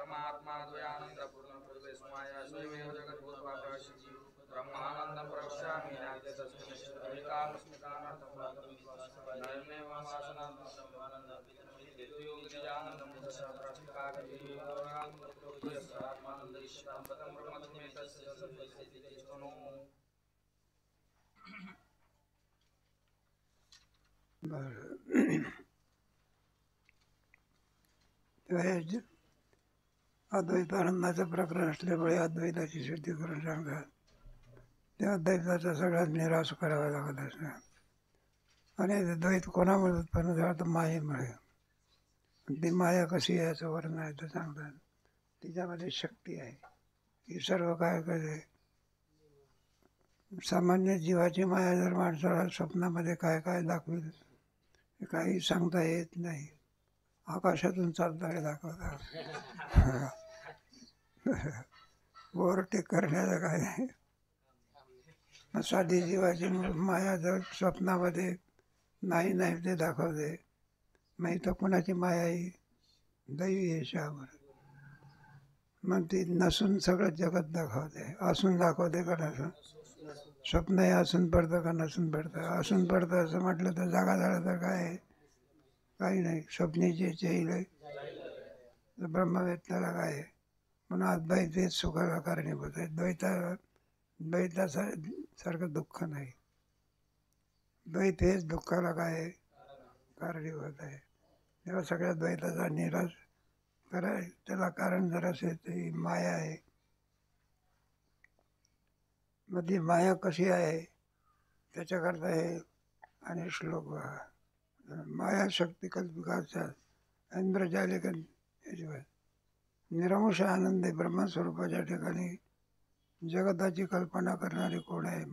परमात्मा द्वयानंद पूर्ण पूर्वेस्माया स्वयमेव जगद्भूतवाकाशी ब्रह्मानंदं प्रवक्ष्यामि नाद्य तस्मिन् श्रीकामस्मितानर्थं नयमेव वासनार्थं ब्रह्मानन्दं विद्योगिरिजानन्दं मुदशास्त्रास्तिकागति गौराङ्गोत्रोयस्यात्मानन्द ईश्वरं पदं ब्रह्मत्वमेतस्य सद्वैसितिस्तनो अद्वैतानंदाचं प्रकरण असल्यामुळे अद्वैताची सिद्धी करून सांगतात. त्या अद्वैताचा सगळ्यात निराश करावा लागत असणार. आणि द्वैत कोणामुळे उत्पन्न झालं तर मायेमुळे. ती माया कशी आहे याचं वर्णन आहे तर सांगतात. तिच्यामध्ये शक्ती आहे. ही सर्व काय करते. सामान्य जीवाची माया जर माणसाला स्वप्नामध्ये काय काय दाखवेल हे काही सांगता येत नाही. आकाशातून चालताना दाखवतात. ओव्हरटेक करण्याचं काय नाही. साधी जीवाची माया जर स्वप्नामध्ये नाही ते दाखवते. मग इथं कुणाची माया ही दैवी यशावर. मग ती नसून सगळं जगत दाखवते. असून दाखवते का नसून. स्वप्न हे असून पडतं का नसून पडतं. असून पडतं असं म्हटलं तर जागा झालं तर काय आहे. काही नाही. स्वप्नीचे चेहिले ब्रह्मवेत्ताला काय आहे. म्हणून अद्वैत हेच सुखाला कारणीभूत आहे. द्वैतासारखं दुःख नाही. द्वैत हेच दुःखाला काय आहे कारणीभूत आहे. तेव्हा सगळ्या द्वैताचा निराश कराय त्याला कारण जर असेल तर ही माया आहे. मग ती माया कशी आहे त्याच्याकरता हे आणि श्लोक माया शक्ती कल्पिकाचा इंद्रजालिक निरंश आनंद ब्रह्मस्वरूपाच्या ठिकाणी जगताची कल्पना करणारी कोण आहे.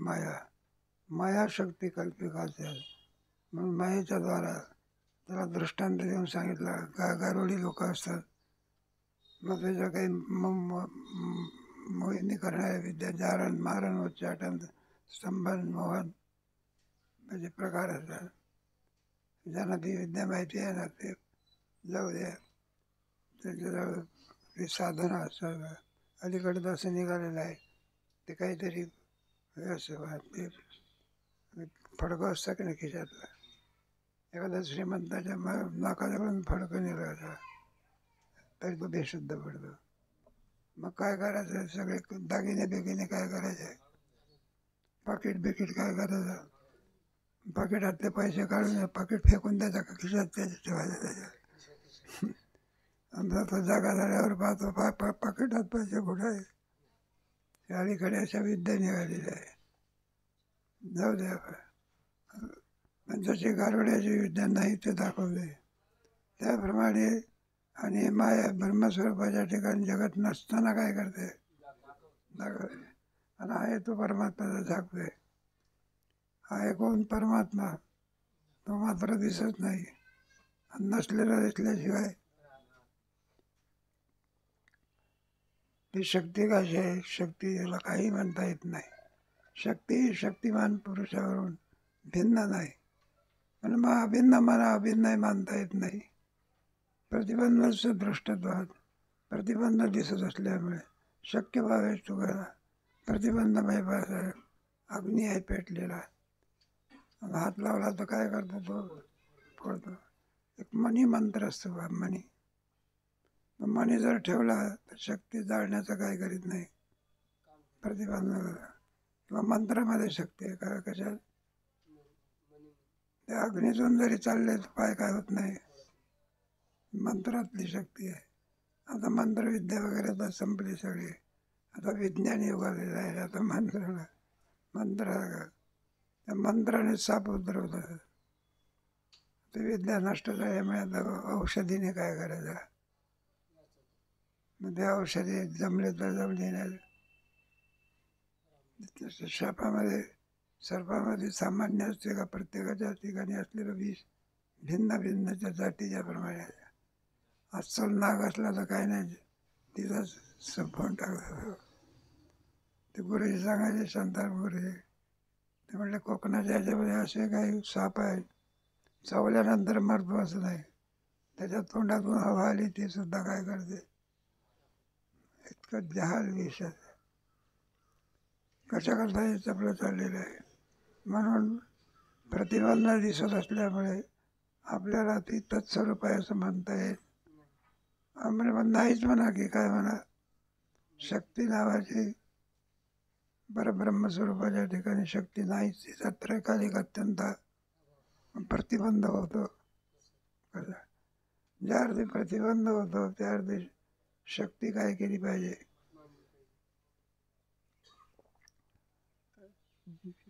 माया शक्ती कल्पिकाचा. म्हणून मायेच्या द्वारा त्याला दृष्टांत देऊन सांगितलं. गारुडी लोक असतात. मग त्याच्या काही मोहिनी करणाऱ्या विद्या जारण मारण उच्चाटन स्तंभन मोहन म्हणजे प्रकार असतात. ज्यांना ती विद्या माहिती आहे ना ते जाऊ द्या. त्याच्याजवळ ते साधनं असतात. अलीकडे असं निघालेलं आहे ते काहीतरी असं ते फडकं असतं की नाही खिशातलं. एखाद्या श्रीमंताच्या नाकाजवळून फडकं निघायचं तरी तो बेशुद्ध पडतो. मग काय करायचं. सगळे दागिने बिगिने काय करायचे. पाकिट बिकीट काय करायचं. पाकिटातले पैसे काढून पाकिट फेकून द्यायचं का खिशात त्याच्या ठेवायचं त्याच्यात. आणि तो जागा झाल्यावर पाहतो पाकिटात पैसे कुठे आहे. अलीकडे अशा विद्या निघालेल्या आहे. जाऊ द्या. पण जशी गारुड्याची विद्या नाही ते दाखवते त्याप्रमाणे. आणि माया ब्रह्मस्वरूपाच्या ठिकाणी जगत नसताना काय करते दाखवते. आणि आहे तो परमात्मा झाकते. आहे कोण परमात्मा तो मात्र दिसत नाही. नसलेला दिसल्याशिवाय ती शक्ती कशी आहे. शक्ती याला काही म्हणता येत नाही. शक्ती शक्तिमान पुरुषावरून भिन्न नाही. पण मग अभिन्न मला अभिन्न मानता येत नाही. प्रतिबंधच दृष्टत्वात प्रतिबंध दिसत असल्यामुळे शक्य व्हावेच तुला प्रतिबंधमय अग्नी आहे पेटलेला. हात लावला तर काय करतो तो पडतो. एक मनी मंत्र असतो बा मनी. मनी जर ठेवला तर शक्ती जाळण्याचं काय करीत नाही. प्रतिबंध किंवा मंत्रामध्ये शक्ती आहे काय कशात. त्या अग्नीतून जरी चालले तर पाय काय होत नाही. मंत्रातली शक्ती आहे. आता मंत्रविद्या वगैरे तर संपली सगळी. आता विज्ञान युग आलेलं आहे. आता मंत्र त्या मंत्राने साप उतरवतात. ते विद्या नष्ट झाल्यामुळे आता औषधीने काय करायचं. मग ते औषधी जमले तर जमले नाही. सर्पामध्ये सामान्य असते का प्रत्येकाच्या ठिकाणी असलेलं विष भिन्न भिन्नच्या जातीच्या प्रमाणे. अस्सल नाग असला तर काय नाही तिथंच संपवून टाकलं. ते गुरुजी सांगायचे शांताराम गुरुजी. ते म्हटले कोकणाच्या ह्याच्यामध्ये असे काही साप आहेत चावल्यानंतर मरतो असं नाही. त्याच्या तोंडातून हवा आली ती सुद्धा काय करते तो जहाल विष आहे. कशा करता हे आपलं चाललेलं आहे. म्हणून प्रतिबंध दिसत असल्यामुळे आपल्याला ती तत्स्वरूप आहे असं म्हणता येईल. म्हणजे नाहीच म्हणा की काय म्हणा, शक्ती नावाची परब्रह्मस्वरूपाच्या ठिकाणी शक्ती नाहीच. तिचा त्रैकालिक अत्यंत प्रतिबंध होतो. ज्या अर्थी प्रतिबंध होतो त्या अर्थी शक्ती काय केली पाहिजे.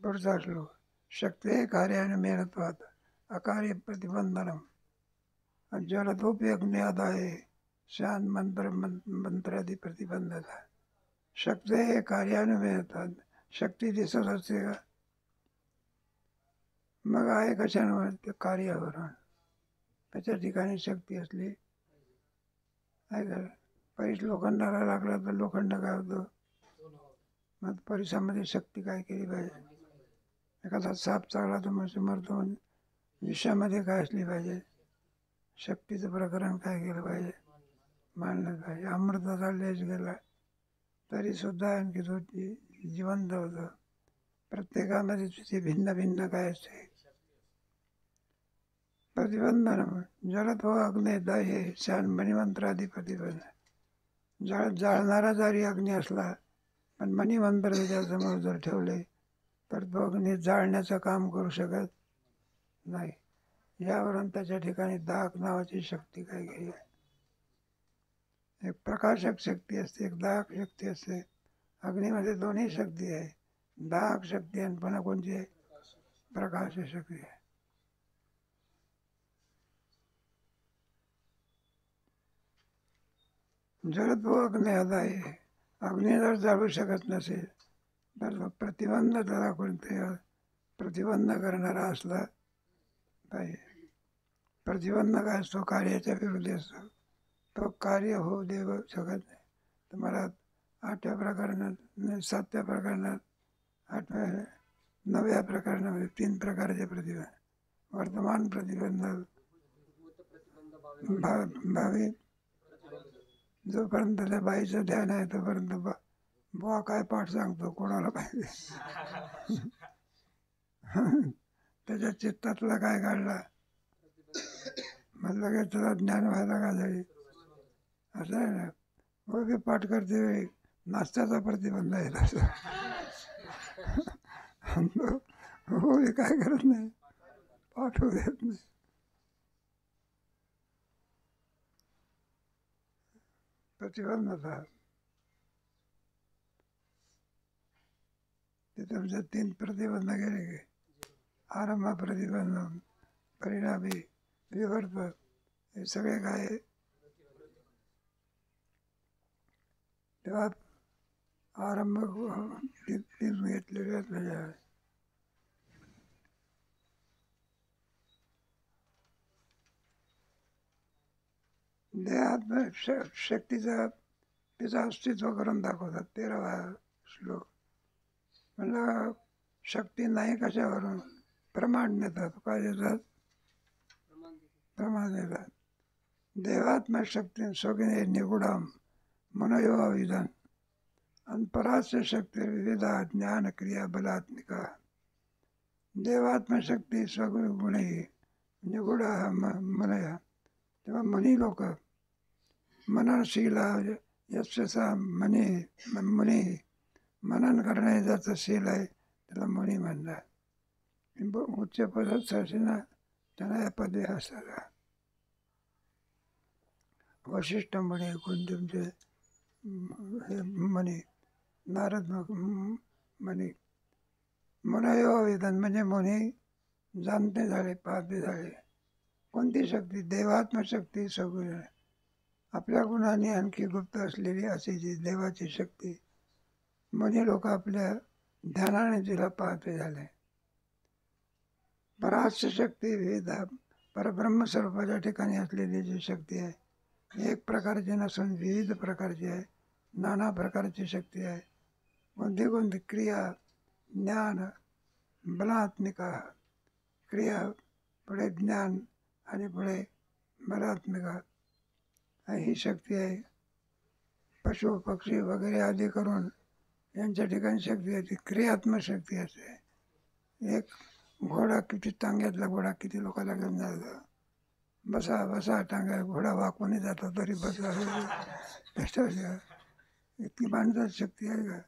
पुढचा श्लोक. शक्ती कार्याने मेहनत्वात अकार्य प्रतिबंधनम ज्वलतोपि अग्न्यादाय शांत मंत्रादी प्रतिबंधता. शक्ती हे कार्याने मेहनत्वात. शक्ती दिसत असते का, मग आहे कशाने, ते कार्यावरून. त्याच्या ठिकाणी शक्ती असली आहे का. परीस लोखंडाला लागला तर लोखंड काय होतं, मग परिसरामध्ये शक्ती काय केली पाहिजे. एखादा साप चावला तर मग मरतो. म्हणजे विषयामध्ये काय असली पाहिजे, शक्तीचं प्रकरण काय केलं पाहिजे, मानलं पाहिजे. अमृताचा लेश गेला तरी सुद्धा आणखी तो जिवंत होतं. प्रत्येकामध्ये तिथे भिन्न भिन्न काय असते प्रतिबंधन. जळत हो अग्नी दहे शान मणिमंत्रादी प्रतिबंध. जाळणारा जरी अग्नी असला पण मणिमंत्र त्याच्यासमोर जर ठेवले तर तो अग्नी जाळण्याचं काम करू शकत नाही. यावरून त्याच्या ठिकाणी दाहक नावाची शक्ती काय गेली आहे. एक प्रकाशक शक्ती असते, एक दाहक शक्ती असते. अग्नीमध्ये दोन्ही शक्ती आहे, दाहक शक्ती आणि पुन्हा कोणती आहे, प्रकाश शक्ती आहे. जळत व अग्नी अदाय. अग्नी जर जाळू शकत नसेल तर प्रतिबंध त्याला कोणते प्रतिबंध करणारा असला पाहिजे. प्रतिबंध काय असतो, कार्याच्या विरुद्ध असतो. तो कार्य होऊ देऊ शकत नाही. तुम्हाला 8व्या प्रकरणात, 7व्या प्रकरणात, 8व्या 9व्या प्रकरणामध्ये 3 प्रकारचे प्रतिबंध. वर्तमान प्रतिबंध, भावी. जोपर्यंत त्या बाईचं ध्यान आहे तोपर्यंत बुवा काय पाठ सांगतो कोणाला पाहिजे. त्याच्या चित्तातला काय काढला म्हणलं की त्याला ज्ञान व्हायला का जाईल, असं आहे ना. हो पाठ करते वेळी नाश्त्याचा प्रतिबंध आहे तसं. हो हे काय करत नाही, पाठ होऊ देत नाही. प्रतिबंधता ते तुमच्या 3 प्रतिबंध गेले की आरंभ प्रतिबंध, परिणामी विवर्त, हे सगळे काय तेव्हा आरंभ 3 घेतलेले आहेत त्याच्या. देहात शक्तीचा तिचं अस्तित्व करून दाखवतात. 13वा श्लोक. म्हणलं शक्ती नाही कशावरून, प्रमाण देतात. काय देतात, प्रमाण देतात. देवात्म शक्ती स्वगिने निगुडाम मनोयो विधान आणि परास्य शक्ती विविधा ज्ञान क्रिया बलात्मिका. देवात्मशक्ती स्वगुणे निगुड मनया. तेव्हा मनी लोक मननशीला यशसा मुनी मनन करणे ज्याचं शील आहे त्याला मुनी म्हणतात. उच्च पदात ना त्यांना या पदवी असतात. वशिष्ठ म्हणे, कुंजमचे हे म्हणे, नारद म्हणे. मुनयो विधान म्हणजे मुनी जाणते झाले, पाहते झाले. कोणती शक्ती, देवात्मशक्ती सगुण. आपल्या गुणाने आणखी गुप्त असलेली अशी जी देवाची शक्ती, मुनी लोक आपल्या ध्यानाने तिला पाहते झाले. परास्य शक्ती विविध परब्रह्मस्वरूपाच्या ठिकाणी असलेली जी शक्ती आहे, एक प्रकारची नसून विविध प्रकारची आहे, नाना प्रकारची शक्ती आहे. कोणती कोणती क्रिया, ज्ञान, बलात्मिका. क्रिया पुढे ज्ञान आणि पुढे बलात्मिका ही शक्ती आहे. पशु पक्षी वगैरे आदी करून यांच्या ठिकाणी शक्ती येते, क्रियात्मक शक्ती असते. एक घोडा किती टांग्यातला घोडा किती लोकांना घेऊन जायचा, बसा बसा टांग्या, घोडा वाकूनही जातो तरी बसा. इतकी माणसाची शक्ती आहे का?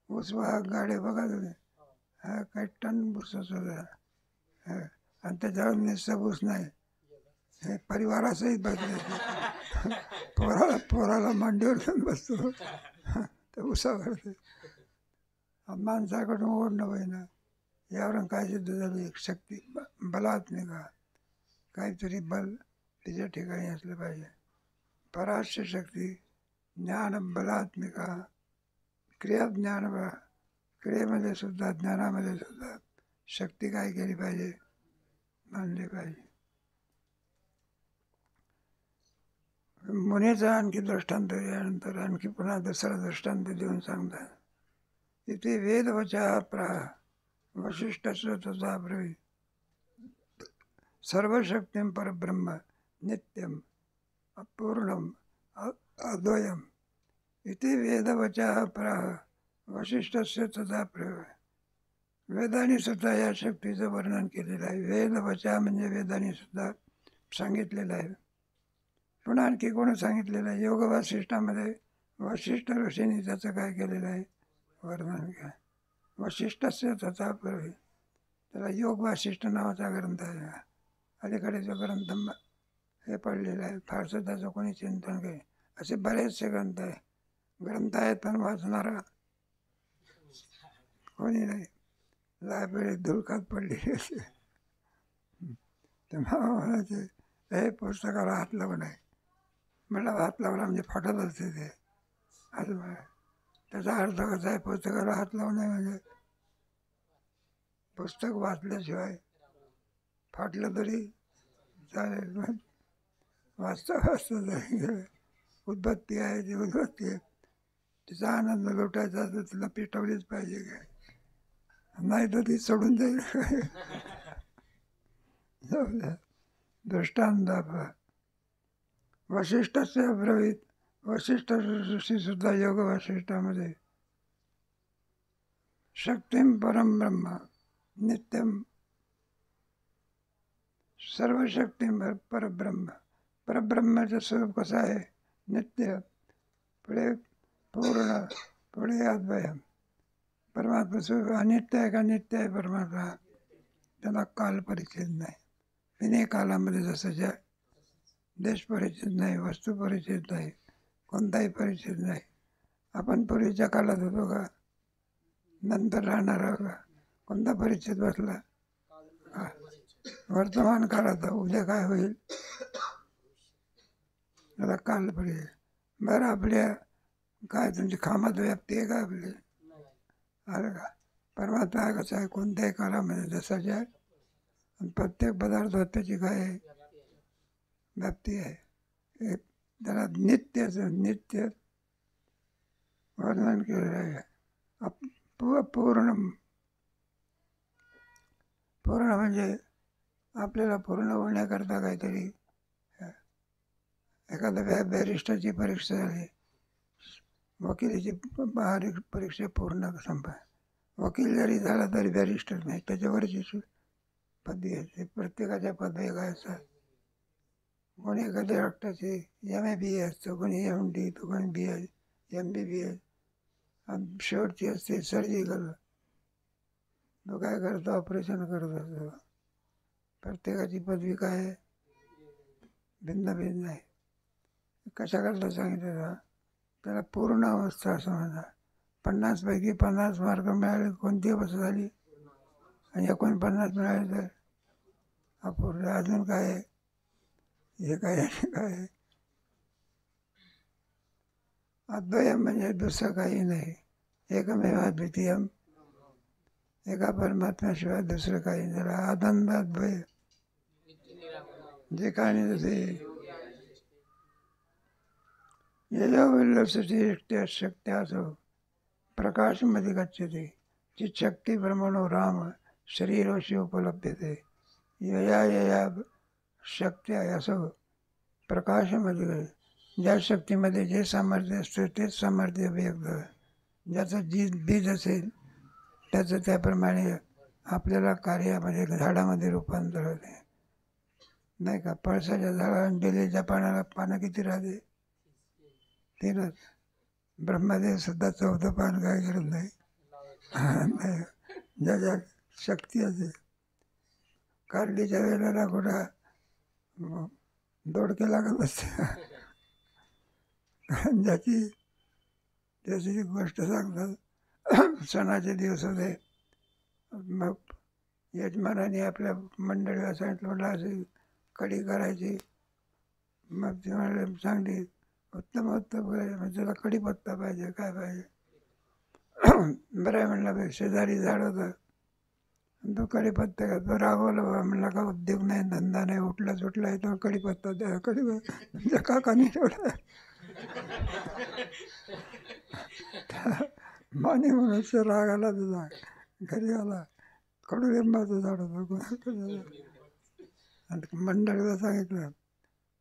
ऊसवाहक गाड्या बघा तुम्ही, हा काही टन ऊसाचा होता, आणि त्याच्यावर नुसतं ऊस नाही, हे परिवारासहित बसले. पोराला मांडीवर घेऊन बसतो तर उसावर. माणसाकडून ओढणं होईना. यावरून काय सिद्ध झालं? एक शक्ती बलात्मिका, काहीतरी बल तिच्या ठिकाणी असलं पाहिजे. पराश्य शक्ती, ज्ञान बलात्मिका, क्रिया ज्ञान बला, क्रियेमध्ये सुद्धा ज्ञानामध्ये सुद्धा शक्ती काय केली पाहिजे? मानली पाहिजे. मुनीचा आणखी दृष्टांत यानंतर आणखी पुन्हा दुसरा दृष्टांत देऊन सांगतात. इथे वेदवचा प्राह वशिष्ठस्य तथा ब्रवीत सर्वशक्तिं परब्रह्म नित्यम अपूर्णम अद्वयम. इथे वेदवचा प्राह वशिष्ठस्य तथा ब्रवीत. वेदाने सुद्धा या शक्तीचं वर्णन केलेलं आहे. वेदवचा म्हणजे वेदाने सुद्धा सांगितलेलं आहे. पुन्हा आणखी कोणी सांगितलेलं आहे? योग वासिष्ठामध्ये वशिष्ठ ऋषींनी त्याचं काय केलेलं आहे? वर्णन केलं. वशिष्ठस्य तथा ब्रवीत. त्याला योग वासिष्ठ नावाचा ग्रंथ आहे. अलीकडे जो ग्रंथ हे पडलेला आहे, फारसं त्याचं कोणी चिंतन काही. असे बरेचसे ग्रंथ आहेत, पण वाचणारा कोणी नाही. लायब्ररीत धुळकात पडलेली असे. तेव्हा म्हणायचे हे पुस्तकाला हात लावू नये. मला हात लावला म्हणजे फाटत असते ते, असं म्हणा. त्याचा अर्थ कसा आहे? पुस्तकाला हात लावू नये म्हणजे पुस्तक वाचल्याशिवाय फाटलं तरी चालेल, वाचता वाचता जाईल. उद्बत्ती आहे ती उद्बत्ती आहे, तिचा आनंद लुटायचा तर तिला पेटवलीच पाहिजे काय, नाही तर ती सोडून जाईल. दृष्टांत वशिष्ठस्य ब्रवीत. वशिष्ठ ऋषी सुद्धा योग वासिष्ठामध्ये शक्तिं परम ब्रह्म नित्यम सर्व शक्तिं परब्रह्म. परब्रह्माचं स्वरूप कसं आहे? नित्य, पुढे पूर्ण, पुढे अद्वय. परमात्मा स्वरूप अनित्य आहे का नित्य आहे? परमात्मा त्याला काल परिच्छेद नाही. विनय कालामध्ये जसं ज्या देश परिच्छेद नाही, वस्तू परिच्छेद नाही, कोणताही परिच्छेद नाही. आपण पूर्वीच्या काळात होतो का? नंतर राहणार आहोत का? कोणता परिच्छेद बसला? वर्तमान काळात उद्या काय होईल त्याला काल परिच्छेद. बरं, आपल्या काय तुमची खामात व्याप्ती आहे का आपली? आलं का? परमात्मा कसं आहे? कोणत्याही काळामध्ये जसाच्या आहे, प्रत्येक पदार्थात त्याची काय आहे? व्याप्ती आहे. त्याला नित्य वर्णन केलेलं आहे. पूर्ण म्हणजे आपल्याला पूर्ण होण्याकरता काहीतरी. एखाद्या बॅरिस्टरची परीक्षा झाली, वकिलीची परीक्षा पूर्ण संपा. वकील जरी झाला तरी बॅरिस्टर नाही, त्याच्यावरची पदवी असते. प्रत्येकाच्या पदवी काय असतात? कोणी एखाद्या डॉक्टरची MA-BA असतं, कोणी MD, तो कोणी BS, MBBS, आणि शेवटची असते सर्जिकल. तो काय करतो? ऑपरेशन करत असतो. प्रत्येकाची पदवी काय आहे? भिन्न भिन्न आहे. कशाकरता सांगितलं? त्याला पूर्ण अवस्था असं म्हणतात. 50 पैकी 50 मार्क मिळाले, कोणती अवस्था झाली? आणि 49 मिळाले तर अपूर्ण. अजून काय आहे? हे काय आहे? अद्वयम म्हणजे दुसरं काही नाही. एकमेव अद्वितीयम. एका परमात्म्याशिवाय दुसरं काही नाही. आनंद अद्वय जे काय नाही तसे यजोविल्लसती शक्त्या असो प्रकाशमध्ये गच्छते चिच्छक्ती ब्रह्मणो राम शरीरोशी उपलब्धते. यया शक्त्या असो प्रकाशमध्ये ज्या शक्तीमध्ये जे सामर्थ्य असतं तेच सामर्थ्य व्यक्त होतं. ज्याचं बीज असेल त्याचं त्याप्रमाणे आपल्याला कार्यामध्ये झाडामध्ये रूपांतर होते. नाही का? पळसाच्या झाडाला आणि बेलीच्या पानाला पानं किती राहते? 3च. ब्रह्मदेव सुद्धा 14 पान काय करत नाही. नाही. ज्याच्या शक्ती असेल. कारलीच्या वेळेला कुठं दोडके लागत असते. ज्याची त्याची गोष्ट सांगतात. सणाचे दिवस होते, मग यजमानाने आपल्या मंडळीला सांगितलं, म्हटलं अशी कढी करायची. मग ते म्हणाले चांगली उत्तम मग त्याला कढीपत्ता पाहिजे, काय पाहिजे. बरं आहे म्हणलं, शेजारी झाड होतं, तो कढीपत्ता का तो रागवला. बाबा म्हणला, का उद्योग नाही, धंदा नाही, उठला सुटला आहे तो कढीपत्ता द्या. कढीपत्ता काकाने ठेवला. माने म्हणून राग आला तुझा. घरी आला, कडुलिंबाचं झाड होतं. मंडळीला सांगितलं,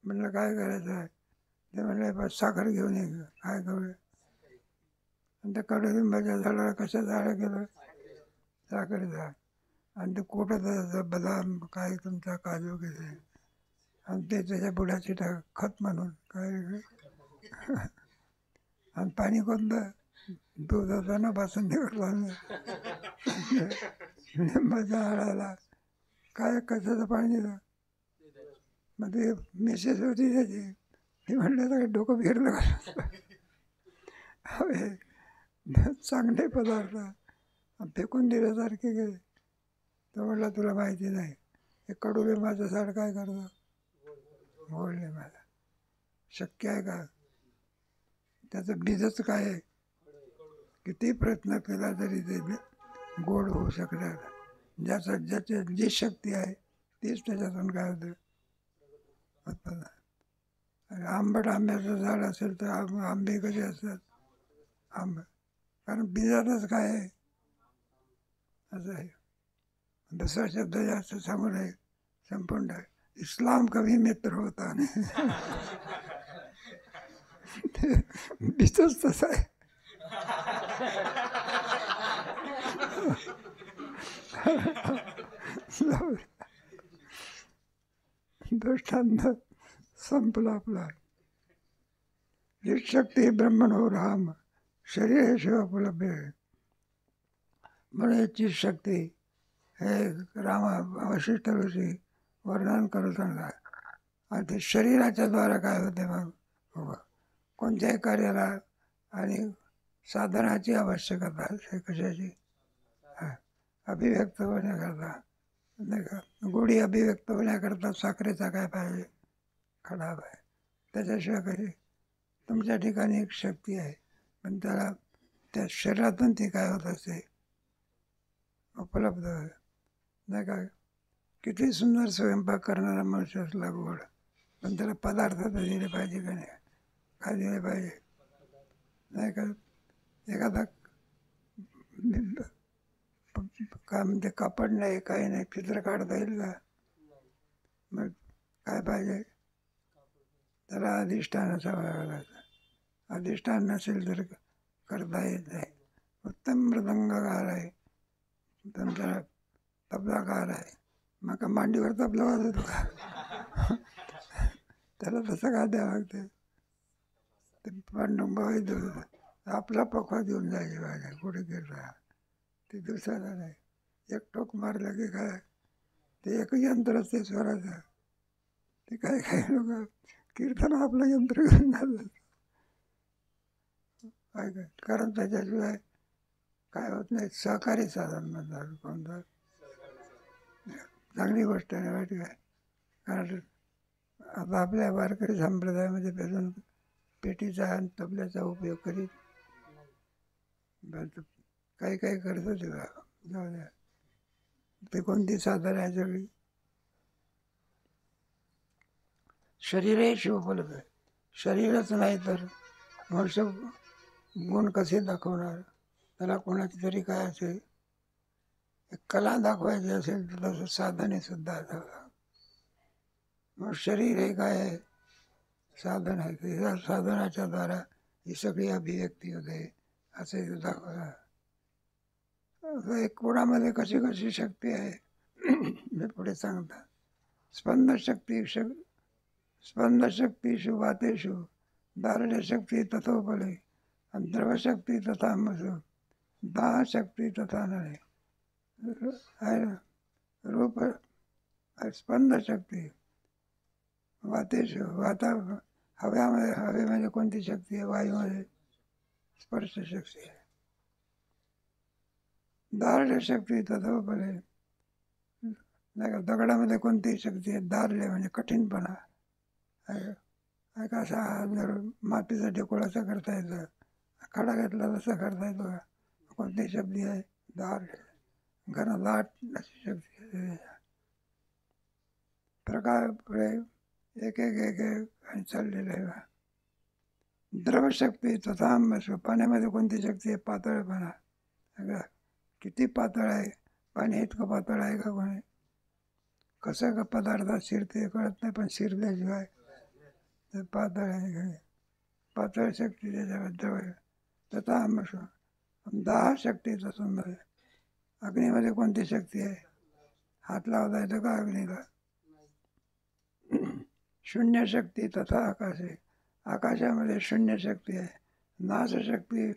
म्हणलं काय करायचं आहे. ते म्हणलं साखर घेऊन ये. काय करूया. आणि त्या कडुलिंबाच्या झाडाला कसं झाडं केलं? साखरेचं. आणि ते कुठं बदाम काय तुमचा काजू घेते आणि ते त्याच्या बुडाची खत म्हणून काय. आणि पाणी कोणतं? दुधाचं ना, बासुंदी लिंबाच्या झाडाला काय कशाचं पाणी दिलं. मग ते मेसेज होती त्याची. ती म्हणलं काय डोकं फिरलं का? हवे चांगले पदार्थ फेकून दिल्यासारखे गेले. तर म्हटलं तुला माहिती नाही, हे कडुलिंबाचं झाड काय करतं? बोलले मला. शक्य आहे का? त्याचं बीजच काय आहे? किती प्रयत्न केला तरी ते गोड होऊ शकणार. ज्याची जी शक्ती आहे तीच त्याच्यातून काय होतं? उत्पन्न. आंबट आंब्याचं झाड असेल तर आंबे कसे असतात? आंबे, कारण बीजातच काय आहे असं आहे. दुसरा शब्द जास्त सांगू नये, संपूर्ण आहे. इस्लाम कभी मित्र होता नाही. बीजच तसं आहे. दृष्टांत संपला आपला. ही शक्ती ब्रह्मणो राम शरीर शिव उपलब्ध आहे. म्हणून याची शक्ती हे रामा वशिष्ठ ऋषी वर्णन करू सांगतात. आणि ते शरीराच्या द्वारा काय होते मग कोणत्याही कार्याला आणि साधनाची आवश्यकता असते. कशाची? अभिव्यक्त होण्याकरता नाही का? गोडी अभिव्यक्त होण्याकरता साखरेचा काय पाहिजे? खडा पाहिजे. त्याच्याशिवाय कधी. तुमच्या ठिकाणी एक शक्ती आहे, पण त्याला त्या शरीरातून ती काय होत असते? उपलब्ध नाही का? किती सुंदर स्वयंपाक करणारा मनुष्य असला गोड, पण त्याला पदार्थ तर दिले पाहिजे का नाही? काय दिले पाहिजे? नाही का? एखादा काय म्हणते कापड नाही, काही नाही, चित्र काढता येईल का? मग काय पाहिजे? त्याला अधिष्ठान असावं लागतं. अधिष्ठान नसेल तर करता येत नाही. उत्तम मृदंगकार आहे, तुमचा तबलाकार आहे, मग का मांडीवर तबला वाजवतो का? त्याला तसं काय द्यावं लागतं? ते पांडुंबा आपला पखवा देऊन जायचे पाहिजे. कुठे गेला ते दुसऱ्याला नाही. एक टोक मारलं की काय ते एक यंत्र असते स्वराचं. ते काय काही लोक कीर्तन आपलं यंत्र घेऊन जातात. काय काय, कारण त्याच्याशिवाय काय होत नाही. सहकारी साधन म्हणतात कोणतं. चांगली गोष्ट आहे, वाईट काय. कारण आता आपल्या वारकरी संप्रदायामध्ये पासून पेटीचा आणि तबल्याचा उपयोग करीत काही काही करतो तेव्हा जाऊ द्या. ते कोणती साधन आहे सगळी? शरीर उपलब्ध आहे. शरीरच नाही तर मनुष्य गुण कसे दाखवणार? त्याला कोणाची तरी काय असेल, कला दाखवायची असेल तर तसं साधने सुद्धा असावं. मग शरीर हे काय आहे? साधन आहे. या साधनाच्या द्वारा ही सगळी अभिव्यक्ती होते असे दाखवतात. कोणामध्ये कशी कशी शक्ती आहे मी पुढे सांगतात. स्पंदशक्तीषु वातेषु दारुण्यशक्ती तथोपले द्रवशक्ती तथा मसु दाहशक्ती तथा नळे. रूप स्पंदशक्ती वातेषु हव्यामध्ये, हवेमध्ये कोणती शक्ती आहे? वायूमध्ये स्पर्शशक्ती आहे. दारुण्यशक्ती तथोपले, नाही का, दगडामध्ये कोणती शक्ती आहे? दार्ढ्य म्हणजे कठीणपणा. कसा जर मातीचा ढेकोळ असं करता येतं, खडा घेतला तसं करता येतो का? कोणती शक्ती आहे? दार्ढ्य. घनदाट अशी शक्ती आहे. प्रकार पुढे एक एक एक एक आणि चाललेलं आहे. द्रवशक्ती तथा मसु, पाण्यामध्ये कोणती शक्ती आहे? पातळपणा. किती पातळ आहे पाणी? इतकं पातळ आहे का कोणी? कसं का पदार्थात शिरते कळत नाही, पण शिरल्याशिवाय ते पातळ आहे. पातळ शक्ती त्याच्याबद्दल तथा मसु. दाह शक्तीचा सुंदर. अग्नीमध्ये कोणती शक्ती आहे? हात लावता येतं का अग्नीला? शून्य शक्ती तथा आकाशे, आकाशामध्ये शून्य शक्ती आहे. नाशशक्ती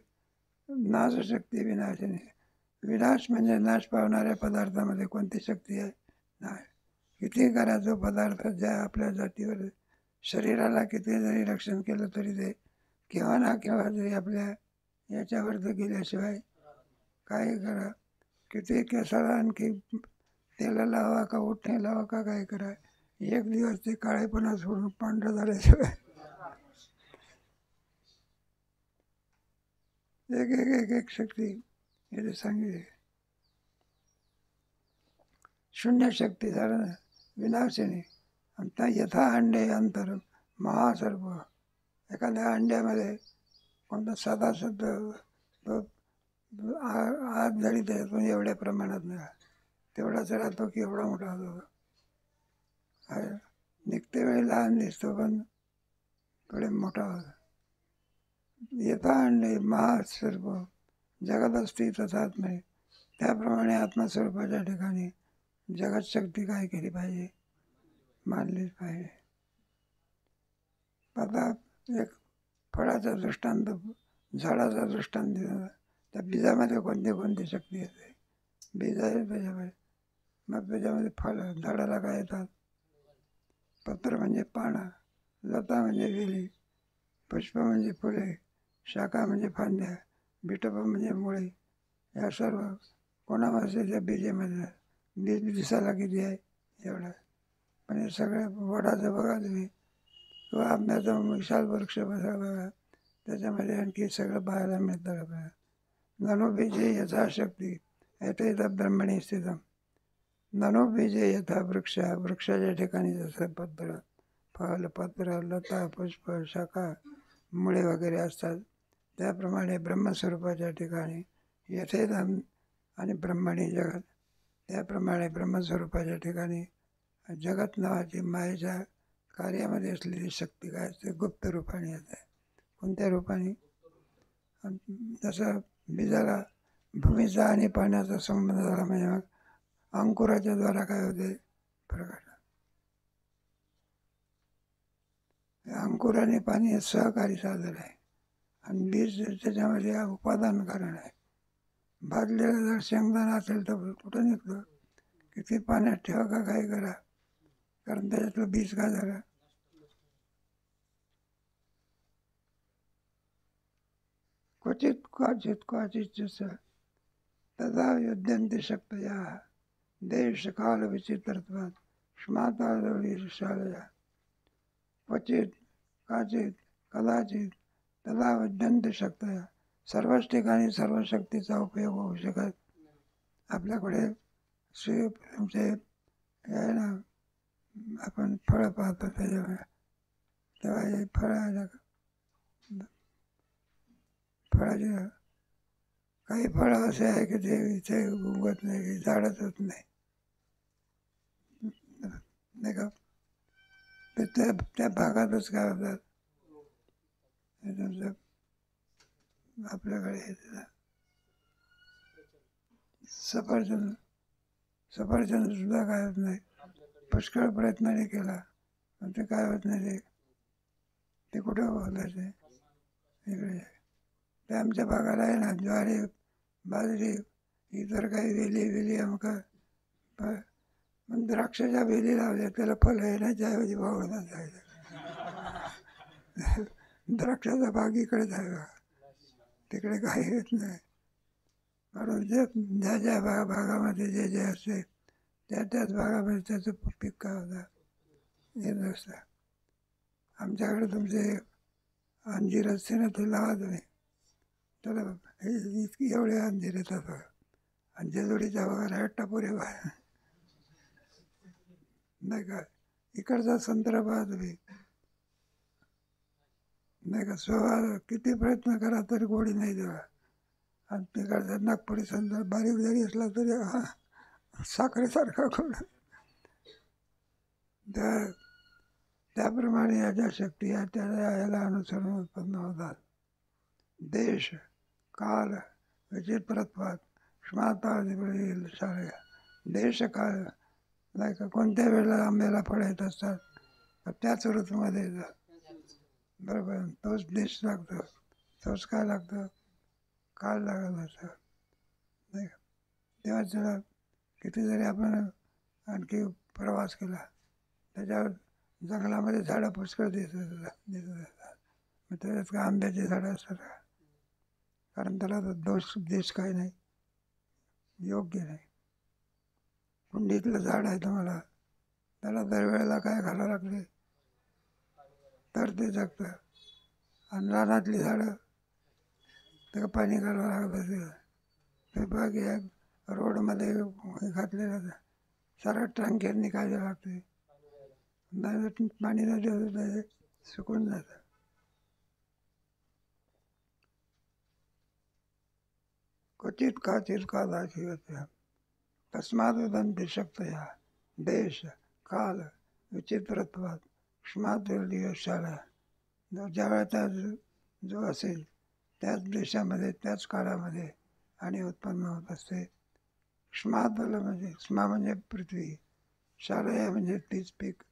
विनाशिनी, विनाश म्हणजे नाश पावणाऱ्या पदार्थामध्ये कोणती शक्ती आहे? नाही. किती करा जो पदार्थ ज्या आपल्या जातीवर शरीराला किती जरी रक्षण केलं तरी ते केव्हा ना केव्हा जरी आपल्या याच्यावर गेल्याशिवाय काही करा, किती केसाला आणखी तेल लावा का उठणे लावा का काय करा, एक दिवस ते काळेपणा सोडून पांढरं झाल्याशिवाय एक एक एक एक शक्ती हे सांगितले. शून्य शक्ती झालं विनाशिनी. आणि यथा अंडे अंतर महासर्प, एखाद्या अंड्यामध्ये कोणता साधा शब्द आत जरी त्याच्यातून एवढ्या प्रमाणात नाही, तेवढाच राहतो की एवढा मोठा होतो. निघते वेळी लहान दिसतो पण थोडे मोठा होतो. यथा अंडे महासर्प जगत असती तथात्मे, त्याप्रमाणे आत्मस्वरूपाच्या ठिकाणी जगत शक्ती काय केली पाहिजे? मानलीच पाहिजे. आता एक फळाचा दृष्टांत, झाडाचा दृष्टांत दिला. त्या बीजामध्ये कोणती कोणती शक्ती येते? बीज आहे त्याच्यामध्ये, मग त्याच्यामध्ये फळं. झाडाला काय येतात? पत्र म्हणजे पानं, लता म्हणजे वेली, पुष्प म्हणजे फुले, शाखा म्हणजे फांद्या, बिटप म्हणजे मुळे. या सर्व कोणामध्ये त्या बीजेमध्ये. बीज दिसायला किती आहे? एवढं. पण हे सगळं वडाचं बघा तुम्ही, किंवा आंब्याचा विशाल वृक्ष बघा, त्याच्यामध्ये आणखी सगळं पाहायला मिळतं आपल्याला. ननोबीजे यथाशक्ती येतं ब्रह्मणी स्थितम. ननोबीजे यथा वृक्ष, वृक्षाच्या ठिकाणी जसं पत्र, फल, पत्र, लता, पुष्प, शाखा, मुळे वगैरे असतात, त्याप्रमाणे ब्रह्मस्वरूपाच्या ठिकाणी यथेदम आणि ब्रह्मणी जगत, त्याप्रमाणे ब्रह्मस्वरूपाच्या ठिकाणी जगत नावाची मायेच्या कार्यामध्ये असलेली शक्ती काय असते? गुप्त रूपाने येते. कोणत्या रूपाने? जसं बीजाला भूमीचा आणि पाण्याचा संबंध झाला म्हणजे मग अंकुराच्या द्वारा काय होते? प्रकट. अंकुर आणि पाणी हे सहकारी साधन आहे आणि बीज त्याच्यामध्ये उपादान कारण आहे. भाजलेलं जर शेंगदाणा असेल तर कुठं निघतं? किती पाण्यात ठेवा का काय करा, कारण त्याच्यातलं बीज काय झालं? क्वचित तदा युद्धंती शक्तया देश काल विचित्रत्वात स्माताशालया. क्वचित कदाचित तदा युद्धंती शक्तया, सर्वच ठिकाणी सर्व शक्तीचा उपयोग होऊ शकत. आपल्याकडे तुमचे आहे ना, आपण फळं पाहतो त्याच्यामुळे, तेव्हा हे फळाचे काही फळं असे आहे की ते इथे उगत नाही, की झाडच होत नाही, नाही का? त्या भागातच काय होतात? हे तुमचं आपल्याकडे सफरचंद सुद्धा काय होत नाही. पुष्कळ प्रयत्नाने केला पण ते काय होत नाही. ते कुठं बोलायचे इकडे. ते आमच्या भागाला आहे ना, ज्वारी, बाजरी, इतर काही वेली अमका. पण द्राक्षाच्या वेली लावल्या, त्याला फळ येण्याच्या ऐवजी वावळतात जायचं. द्राक्षाचा बाग इकडेच आहे बघा, तिकडे काही येत नाही. म्हणून ज्या ज्या भागामध्ये जे असते त्याच भागामध्ये त्याचं पीक काय होतं येत नसतं. आमच्याकडे तुमचे अंजीर असते ना, ते लावा तुम्ही, त्याला इतकी एवढे अंजीर येतात बघा. आणि जेजुरीच्या भागाला टपोरे नाही का. इकडचा संत्रा पहा तुम्ही, नाही का, स्वभाव किती प्रयत्न करा तरी गोडी नाही देवा. आणि तिकडचा नागपुरी संत्रा बारीक जरी असला तरी साखरेसारखा गोड. त्याप्रमाणे याच्या शक्ती याला अनुसरून उत्पन्न होतात. देश, काल, विचित्रत्वात, श्मातादिवळील शाळा. देश काळ, नाही का, कोणत्या वेळेला आंब्याला फळं येत असतात त्याच ऋतूमध्ये येतात, बरोबर. तोच देश लागतो, तोच काय लागतं, काळ लागत असतं, नाही का. तेव्हा त्याला किती जरी आपण आणखी प्रवास केला त्याच्यावर जंगलामध्ये झाडं पुष्कळ दिसत असतात. मग त्याच्यात काय आंब्याची झाडं असतात का? कारण त्याला देश काही नाही, योग्य नाही. कुंडीतलं झाड आहे तुम्हाला, त्याला दरवेळेला काय घालावं लागते तर ते जगतं. आणि रानातली झाडं त्याला पाणी घालावं लागत असेल. ते बाकी रोडमध्ये घातलेलं सारा टँकरनी काय लागते, पाणी नाही सुकून जातं. क्वचित काचित कालाची होत्या तस्माद उदंती शक्तया देश काल विचित्रत्वात शाळा. ज्या वेळेचा जो असेल त्याच देशामध्ये त्याच काळामध्ये आणि उत्पन्न होत असते. क्ष्मादल म्हणजे क्ष्मा म्हणजे पृथ्वी, शाळा म्हणजे तीच पीक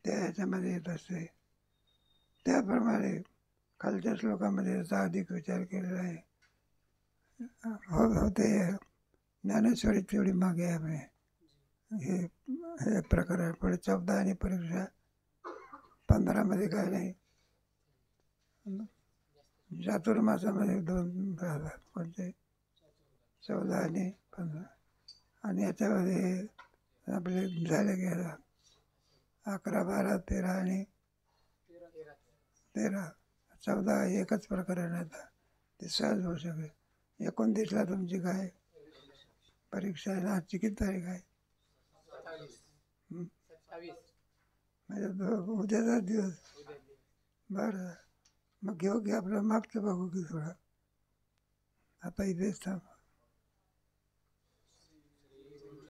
त्या ह्याच्यामध्ये येत असते. त्याप्रमाणे खालच्या श्लोकामध्ये याचा अधिक विचार केलेला आहे. होते ज्ञानेश्वरी तेवढी मागे आहे. हे प्रकार आहे. पुढे 14 आणि परीक्षा 15 मध्ये काय नाही. चातुर्मासामध्ये 2 राहतात, कोणते 14 आणि 15. आणि याच्यामध्ये आपले झाले गेला 11, 12, 13 आणि 13. 14 एकच प्रकरण येतात, ते सहज होऊ शकेल. 29ला तुमची काय परीक्षा आहे ना? आजची किती तारीख आहे? म्हणजे उद्याचा दिवस. बरं, मग घेऊ की आपलं मागचं बघू की थोडं. आता इथेच थांब.